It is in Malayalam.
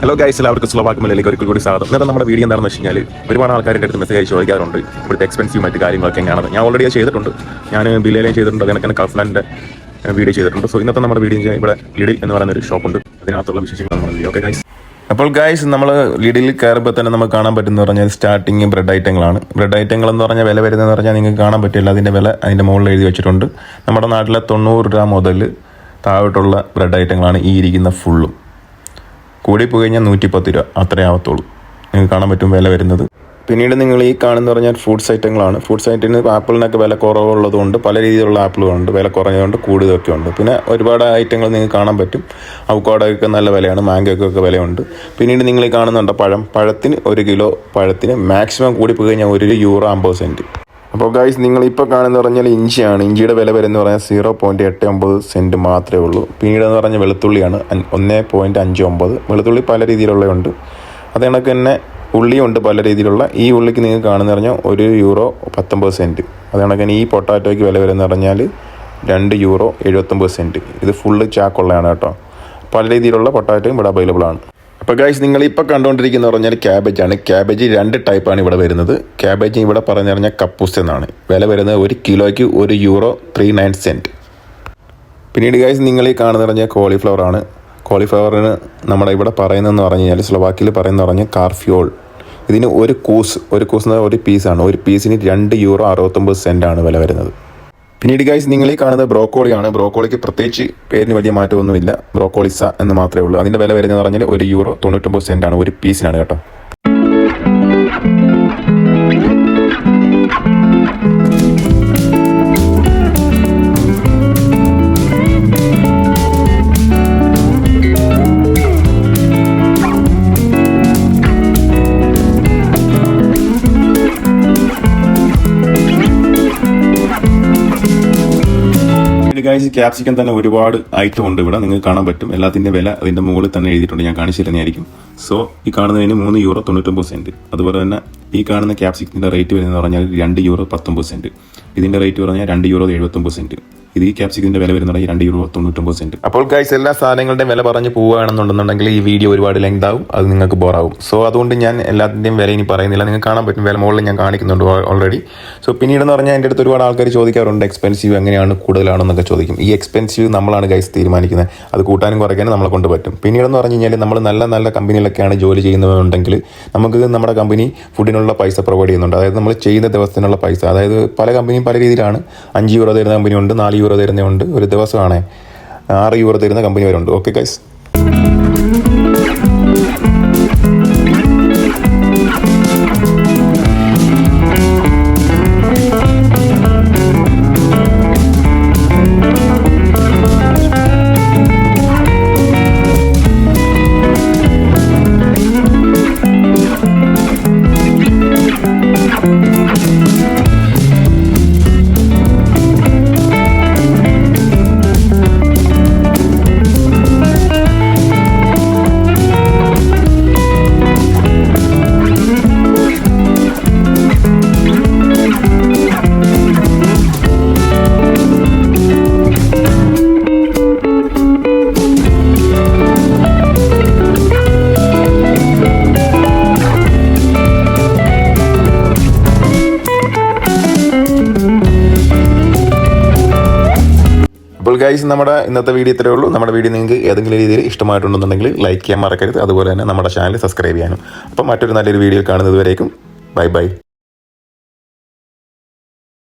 ഹലോ ഗൈസ്, എല്ലാവർക്കും സ്ലോവാക്ക് മലയിലേക്ക് ഒരിക്കൽ കൂടി സ്വാഗതം. ഇന്നത്തെ നമ്മുടെ വീഡിയോ എന്താണെന്ന് വെച്ച് കഴിഞ്ഞാൽ ഒരുപാട് ആൾക്കാരുടെ അടുത്ത് മെസ്സേജ് അയച്ച് ചോദിക്കാറുണ്ട് ഇവിടുത്തെ എക്സ്പെൻസീവ് മറ്റ് കാര്യങ്ങളൊക്കെ എങ്ങനെയാണ്. ഞാൻ ഓൾറെഡി ചെയ്തിട്ടുണ്ട്. ഞാൻ ബില്ലേലും ചെയ്തിട്ടുണ്ട്, അതിനൊക്കെ കഫ്ലാൻ്റെ വീഡിയോ ചെയ്തിട്ടുണ്ട്. സോ ഇന്നത്തെ നമ്മുടെ വീഡിയോ ഇവിടെ ലിഡിൽ എന്ന് പറയുന്ന ഒരു ഷോപ്പുണ്ട്, അതിനകത്തുള്ള വിശേഷങ്ങൾ നമ്മൾ വീഡിയോ. ഓക്കെ ഗൈസ്, അപ്പോൾ ഗൈസ് നമ്മൾ ലിഡിൽ കയറുമ്പോൾ തന്നെ നമുക്ക് കാണാൻ പറ്റുമെന്ന് പറഞ്ഞാൽ സ്റ്റാർട്ടിങ് ബ്രെഡ് ഐറ്റങ്ങളാണ്. ബ്രെഡ് ഐറ്റങ്ങൾ എന്ന് പറഞ്ഞാൽ വില വരുന്നതെന്ന് പറഞ്ഞാൽ നിങ്ങൾക്ക് കാണാൻ പറ്റില്ല. അതിൻ്റെ വില അതിൻ്റെ മുകളിൽ എഴുതി വെച്ചിട്ടുണ്ട്. നമ്മുടെ നാട്ടിലെ 90 രൂപ മുതൽ താഴോട്ടുള്ള ബ്രെഡ് ഐറ്റങ്ങളാണ് ഈ ഇരിക്കുന്ന ഫുള്ളും. കൂടി പോയി കഴിഞ്ഞാൽ 110 രൂപ അത്രേ ആവത്തുള്ളൂ. നിങ്ങൾക്ക് കാണാൻ പറ്റും വില വരുന്നത്. പിന്നീട് നിങ്ങൾ ഈ കാണുന്ന പറഞ്ഞാൽ ഫ്രൂട്ട്സ് ഐറ്റങ്ങളാണ്. ഫ്രൂട്ട്സ് ഐറ്റത്തിന് ആപ്പിളിനൊക്കെ വില കുറവുള്ളതുകൊണ്ട് പല രീതിയിലുള്ള ആപ്പിളുകളുണ്ട്, വില കുറഞ്ഞതുകൊണ്ട് കൂടുതലൊക്കെ ഉണ്ട്. പിന്നെ ഒരുപാട് ഐറ്റങ്ങൾ നിങ്ങൾക്ക് കാണാൻ പറ്റും. അവക്കാഡോയ്ക്ക് നല്ല വിലയാണ്, മാംഗോയ്ക്കൊക്കെ വിലയുണ്ട്. പിന്നീട് നിങ്ങൾ ഈ കാണുന്നുണ്ട് പഴത്തിന് 1 കിലോ പഴത്തിന് മാക്സിമം കൂടി പോയി കഴിഞ്ഞാൽ €1.50. അപ്പോൾ ഗൈസ്, നിങ്ങൾ ഇപ്പോൾ കാണുന്ന പറഞ്ഞാൽ ഇഞ്ചിയാണ്. ഇഞ്ചിയുടെ വില വരുന്നത് പറഞ്ഞാൽ 0.89 മാത്രമേ ഉള്ളൂ. പിന്നീടെന്ന് പറഞ്ഞാൽ വെളുത്തുള്ളിയാണ് 1.59. വെളുത്തുള്ളി പല രീതിയിലുള്ളതുണ്ട്. അത് കണക്ക് തന്നെ ഉള്ളിയുണ്ട് പല രീതിയിലുള്ള. ഈ ഉള്ളിക്ക് നിങ്ങൾക്ക് കാണുന്ന പറഞ്ഞാൽ €1.19. അത് കണക്ക് തന്നെ ഈ പൊട്ടാറ്റോയ്ക്ക് വില വരുന്നത് പറഞ്ഞാൽ €2.79. ഇത് ഫുള്ള് ചാക്കുള്ളതാണ് കേട്ടോ. പല രീതിയിലുള്ള പൊട്ടാറ്റോയും ഇവിടെ അവൈലബിൾ ആണ്. അപ്പോൾ ഗൈസ്, നിങ്ങൾ ഇപ്പോൾ കണ്ടുകൊണ്ടിരിക്കുന്ന പറഞ്ഞാൽ ക്യാബേജാണ്. ക്യാബേജ് 2 ടൈപ്പാണ് ഇവിടെ വരുന്നത്. ക്യാബേജ് ഇവിടെ പറഞ്ഞു കഴിഞ്ഞാൽ കപ്പൂസ് എന്നാണ്. വില വരുന്നത് 1 കിലോയ്ക്ക് €1.39. പിന്നീട് ഗൈസ്, നിങ്ങൾ ഈ കാണുന്ന പറഞ്ഞാൽ കോളിഫ്ലവർ ആണ്. കോളിഫ്ലവറിന് നമ്മുടെ ഇവിടെ പറയുന്നതെന്ന് പറഞ്ഞു കഴിഞ്ഞാൽ സ്ലോവാക്കിൽ പറയുന്നത് പറഞ്ഞാൽ കാർഫ്യോൾ. ഇതിന് ഒരു കൂസ് ഒരു പീസാണ്. ഒരു പീസിന് €2.69 വില വരുന്നത്. പിന്നീട് ഗൈസ്, നിങ്ങൾ ഈ കാണുന്നത് ബ്രോക്കോളിയാണ്. ബ്രോക്കോളിക്ക് പ്രത്യേകിച്ച് പേരിന് വലിയ മാറ്റമൊന്നുമില്ല, ബ്രോക്കോളിസ എന്ന് മാത്രമേ ഉള്ളൂ. അതിൻ്റെ വില വരുന്നത് പറഞ്ഞാൽ €1.99 ഒരു പീസിനാണ് കേട്ടോ. ഗൈസ്, ക്യാപ്സിക്കം തന്നെ ഒരുപാട് ഐറ്റം ഉണ്ട് ഇവിടെ, നിങ്ങൾക്ക് കാണാൻ പറ്റും. എല്ലാത്തിൻ്റെ വില അതിൻ്റെ മുകളിൽ തന്നെ എഴുതിയിട്ടുണ്ട്. ഞാൻ കാണിച്ചു തരുന്നതായിരിക്കും. സോ ഈ കാണുന്നതിന് €3.99. അതുപോലെ തന്നെ ഈ കാണുന്ന ക്യാപ്സിക്കത്തിൻ്റെ റേറ്റ് വരുന്നത് പറഞ്ഞാൽ €2.19. ഇതിൻ്റെ റേറ്റ് പറഞ്ഞാൽ €2.79. ഇത് ഈ ക്യാപ്സിക്കത്തിൻ്റെ വില വരുന്നത് €2.99. അപ്പോൾ ഗൈസ്, എല്ലാ സാധനങ്ങളുടെയും വില പറഞ്ഞ് പോവുകയാണെന്നുണ്ടെന്നുണ്ടെങ്കിൽ ഈ വീഡിയോ ഒരുപാട് ലെങ്ത് ആവും, അത് നിങ്ങൾക്ക് ബോറാവും. സോ അതുകൊണ്ട് ഞാൻ എല്ലാത്തിൻ്റെയും വില ഇനി പറയുന്നില്ല. നിങ്ങൾക്ക് കാണാൻ പറ്റും, വില മുകളിൽ ഞാൻ കാണിക്കുന്നുണ്ട് ഓൾറെഡി. സോ പിന്നീടെന്ന് പറഞ്ഞാൽ എൻ്റെ അടുത്ത് ഒരുപാട് ആൾക്കാർ ചോദിക്കാറുണ്ട് എക്സ്പെൻസീവ് എങ്ങനെയാണ്, കൂടുതലാണെന്നൊക്കെ ചോദിക്കും. ഈ എക്സ്പെൻസീവ് നമ്മളാണ് ഗൈസ് തീരുമാനിക്കുന്നത്. അത് കൂട്ടാനും കുറയ്ക്കാനും നമ്മളെ കൊണ്ട് പറ്റും. പിന്നീടെന്ന് പറഞ്ഞു കഴിഞ്ഞാൽ നമ്മൾ നല്ല കമ്പനിയിലൊക്കെയാണ് ജോലി ചെയ്യുന്നതുണ്ടെങ്കിൽ നമുക്ക് നമ്മുടെ കമ്പനി ഫുഡിനുള്ള പൈസ പ്രൊവൈഡ് ചെയ്യുന്നുണ്ട്. അതായത് നമ്മൾ ചെയ്യുന്ന ദിവസത്തിനുള്ള പൈസ. അതായത് പല കമ്പനിയും പല രീതിയിലാണ്. €5 തരുന്ന കമ്പനിയുണ്ട്, €4 തരുന്നതുണ്ട്, ഒരു ദിവസമാണ് €6 തരുന്ന കമ്പനി വരുന്നുണ്ട്. Okay guys. അപ്പോൾ ഗൈസ്, നമ്മുടെ ഇന്നത്തെ വീഡിയോ ഇത്രയേ ഉള്ളൂ. നമ്മുടെ വീഡിയോ നിങ്ങൾക്ക് ഏതെങ്കിലും രീതിയിൽ ഇഷ്ടമായിട്ടുണ്ടെന്നുണ്ടെങ്കിൽ ലൈക്ക് ചെയ്യാൻ മറക്കരുത്. അതുപോലെ തന്നെ നമ്മുടെ ചാനൽ സബ്സ്ക്രൈബ് ചെയ്യാനും. അപ്പോൾ മറ്റൊരു നല്ലൊരു വീഡിയോ കാണുന്നത് വരേക്കും ബൈ.